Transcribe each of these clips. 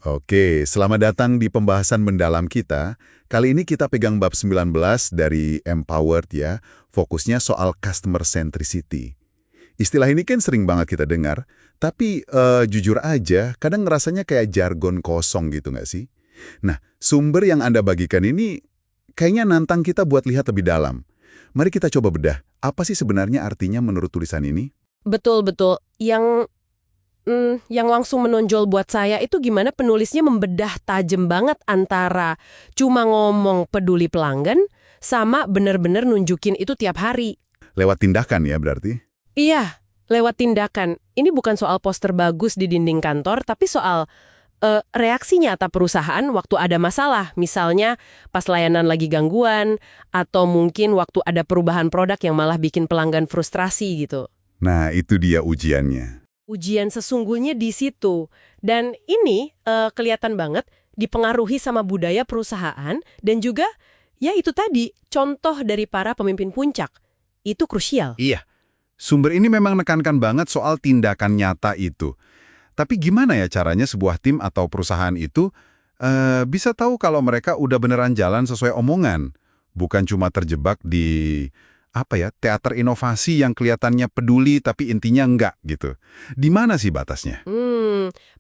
Oke, selamat datang di pembahasan mendalam kita. Kali ini kita pegang bab 19 dari Empowered ya, fokusnya soal customer centricity. Istilah ini kan sering banget kita dengar, tapi jujur aja, kadang ngerasanya kayak jargon kosong gitu nggak sih? Nah, sumber yang Anda bagikan ini kayaknya nantang kita buat lihat lebih dalam. Mari kita coba bedah, apa sih sebenarnya artinya menurut tulisan ini? Betul-betul. Yang langsung menonjol buat saya itu gimana penulisnya membedah tajam banget antara cuma ngomong peduli pelanggan sama bener-bener nunjukin itu tiap hari. Lewat tindakan ya berarti? Iya, lewat tindakan. Ini bukan soal poster bagus di dinding kantor, tapi soal reaksi nyata perusahaan waktu ada masalah. Misalnya pas layanan lagi gangguan, atau mungkin waktu ada perubahan produk yang malah bikin pelanggan frustrasi gitu. Nah, itu dia ujiannya. Ujian sesungguhnya di situ. Dan ini kelihatan banget dipengaruhi sama budaya perusahaan dan juga ya itu tadi, contoh dari para pemimpin puncak. Itu krusial. Iya, sumber ini memang nekankan banget soal tindakan nyata itu. Tapi gimana ya caranya sebuah tim atau perusahaan itu bisa tahu kalau mereka udah beneran jalan sesuai omongan? Bukan cuma terjebak di teater inovasi yang kelihatannya peduli tapi intinya enggak gitu. Di mana sih batasnya?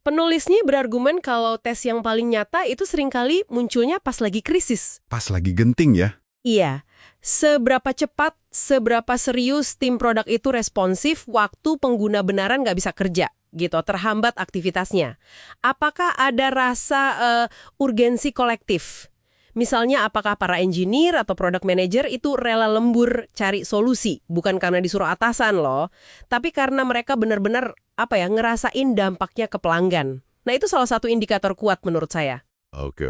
Penulisnya berargumen kalau tes yang paling nyata itu seringkali munculnya pas lagi krisis. Pas lagi genting ya? Iya, seberapa cepat, seberapa serius tim produk itu responsif waktu pengguna benaran nggak bisa kerja, gitu, terhambat aktivitasnya. Apakah ada rasa urgensi kolektif? Misalnya apakah para engineer atau product manager itu rela lembur cari solusi, bukan karena disuruh atasan loh, tapi karena mereka benar-benar ngerasain dampaknya ke pelanggan. Nah itu salah satu indikator kuat menurut saya. Oke.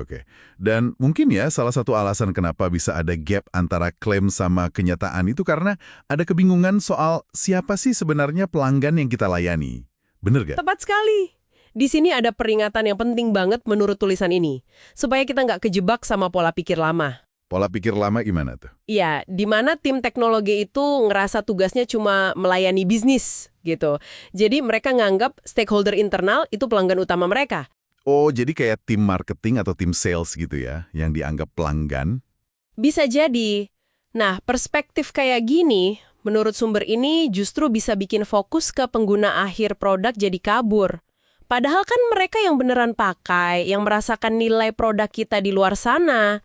Dan mungkin ya salah satu alasan kenapa bisa ada gap antara klaim sama kenyataan itu karena ada kebingungan soal siapa sih sebenarnya pelanggan yang kita layani. Bener gak? Tepat sekali. Di sini ada peringatan yang penting banget menurut tulisan ini, supaya kita nggak kejebak sama pola pikir lama. Pola pikir lama gimana tuh? Iya, di mana tim teknologi itu ngerasa tugasnya cuma melayani bisnis, gitu. Jadi mereka nganggap stakeholder internal itu pelanggan utama mereka. Oh, jadi kayak tim marketing atau tim sales gitu ya, yang dianggap pelanggan? Bisa jadi. Nah, perspektif kayak gini, menurut sumber ini justru bisa bikin fokus ke pengguna akhir produk jadi kabur. Padahal kan mereka yang beneran pakai, yang merasakan nilai produk kita di luar sana.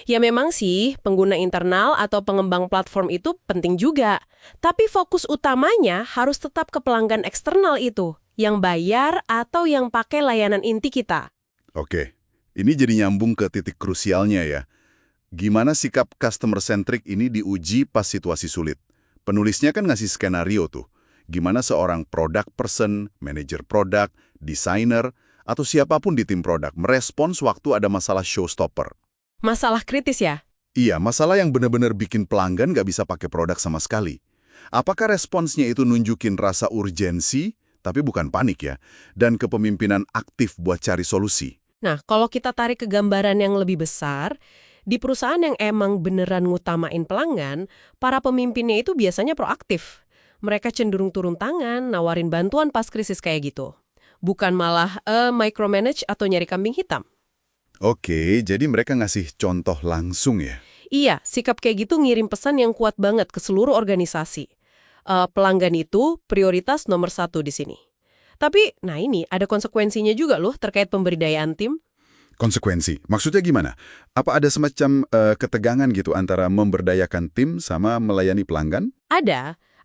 Ya memang sih, pengguna internal atau pengembang platform itu penting juga. Tapi fokus utamanya harus tetap ke pelanggan eksternal itu, yang bayar atau yang pakai layanan inti kita. Oke, ini jadi nyambung ke titik krusialnya ya. Gimana sikap customer-centric ini diuji pas situasi sulit? Penulisnya kan ngasih skenario tuh. Gimana seorang product person, manajer produk, desainer, atau siapapun di tim produk merespons waktu ada masalah showstopper. Masalah kritis ya? Iya, masalah yang benar-benar bikin pelanggan nggak bisa pakai produk sama sekali. Apakah responsnya itu nunjukin rasa urgensi, tapi bukan panik ya, dan kepemimpinan aktif buat cari solusi? Nah, kalau kita tarik ke gambaran yang lebih besar, di perusahaan yang emang beneran ngutamain pelanggan, para pemimpinnya itu biasanya proaktif. Mereka cenderung turun tangan, nawarin bantuan pas krisis kayak gitu. Bukan malah micromanage atau nyari kambing hitam. Oke, jadi mereka ngasih contoh langsung ya? Iya, sikap kayak gitu ngirim pesan yang kuat banget ke seluruh organisasi. Pelanggan itu prioritas nomor 1 di sini. Tapi, nah ini ada konsekuensinya juga loh terkait pemberdayaan tim. Konsekuensi? Maksudnya gimana? Apa ada semacam ketegangan gitu antara memberdayakan tim sama melayani pelanggan?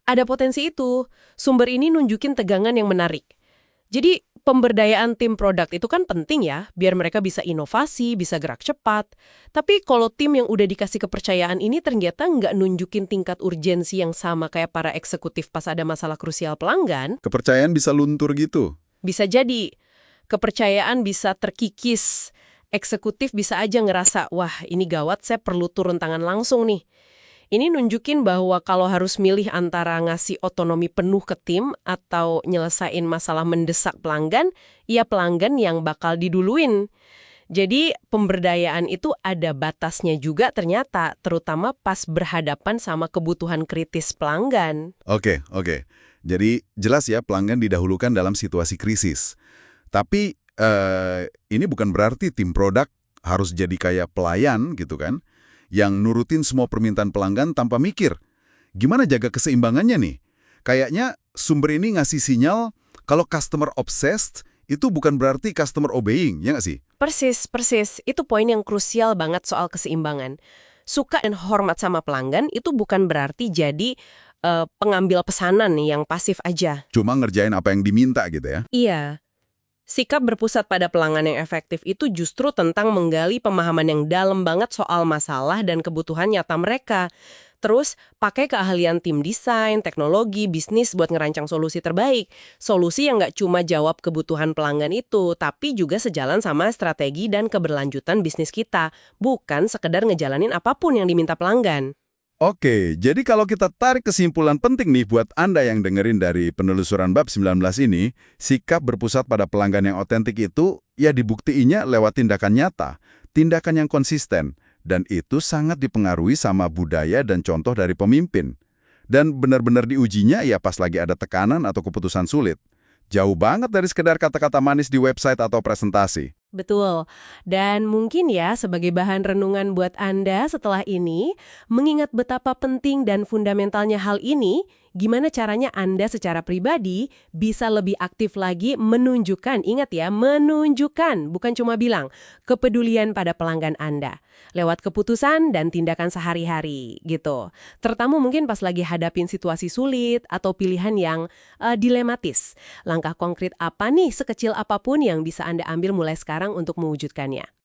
Ada potensi itu. Sumber ini nunjukin tegangan yang menarik. Jadi, pemberdayaan tim produk itu kan penting ya, biar mereka bisa inovasi, bisa gerak cepat. Tapi kalau tim yang udah dikasih kepercayaan ini ternyata nggak nunjukin tingkat urgensi yang sama kayak para eksekutif pas ada masalah krusial pelanggan, Kepercayaan bisa luntur gitu? bisa jadi kepercayaan bisa terkikis. Eksekutif bisa aja ngerasa, wah ini gawat, saya perlu turun tangan langsung nih. Ini nunjukin bahwa kalau harus milih antara ngasih otonomi penuh ke tim atau nyelesain masalah mendesak pelanggan, ya pelanggan yang bakal diduluin. Jadi pemberdayaan itu ada batasnya juga ternyata, terutama pas berhadapan sama kebutuhan kritis pelanggan. Oke. Jadi jelas ya pelanggan didahulukan dalam situasi krisis. Tapi ini bukan berarti tim produk harus jadi kayak pelayan gitu kan, yang nurutin semua permintaan pelanggan tanpa mikir. Gimana jaga keseimbangannya nih? Kayaknya sumber ini ngasih sinyal kalau customer obsessed itu bukan berarti customer obeying, ya nggak sih? Persis, persis. Itu poin yang krusial banget soal keseimbangan. Suka dan hormat sama pelanggan itu bukan berarti jadi pengambil pesanan nih yang pasif aja. Cuma ngerjain apa yang diminta gitu ya. Iya. Sikap berpusat pada pelanggan yang efektif itu justru tentang menggali pemahaman yang dalam banget soal masalah dan kebutuhan nyata mereka. Terus, pakai keahlian tim desain, teknologi, bisnis buat ngerancang solusi terbaik. Solusi yang nggak cuma jawab kebutuhan pelanggan itu, tapi juga sejalan sama strategi dan keberlanjutan bisnis kita. Bukan sekedar ngejalanin apapun yang diminta pelanggan. Oke, jadi kalau kita tarik kesimpulan penting nih buat Anda yang dengerin dari penelusuran bab 19 ini, sikap berpusat pada pelanggan yang otentik itu ya dibuktiinya lewat tindakan nyata, tindakan yang konsisten, dan itu sangat dipengaruhi sama budaya dan contoh dari pemimpin. Dan benar-benar diujinya ya pas lagi ada tekanan atau keputusan sulit. Jauh banget dari sekedar kata-kata manis di website atau presentasi. Betul. Dan mungkin ya sebagai bahan renungan buat Anda setelah ini, mengingat betapa penting dan fundamentalnya hal ini, gimana caranya Anda secara pribadi bisa lebih aktif lagi menunjukkan, ingat ya, menunjukkan, bukan cuma bilang, kepedulian pada pelanggan Anda. Lewat keputusan dan tindakan sehari-hari, gitu. Terutama mungkin pas lagi hadapin situasi sulit atau pilihan yang dilematis. Langkah konkret apa nih sekecil apapun yang bisa Anda ambil mulai sekarang untuk mewujudkannya?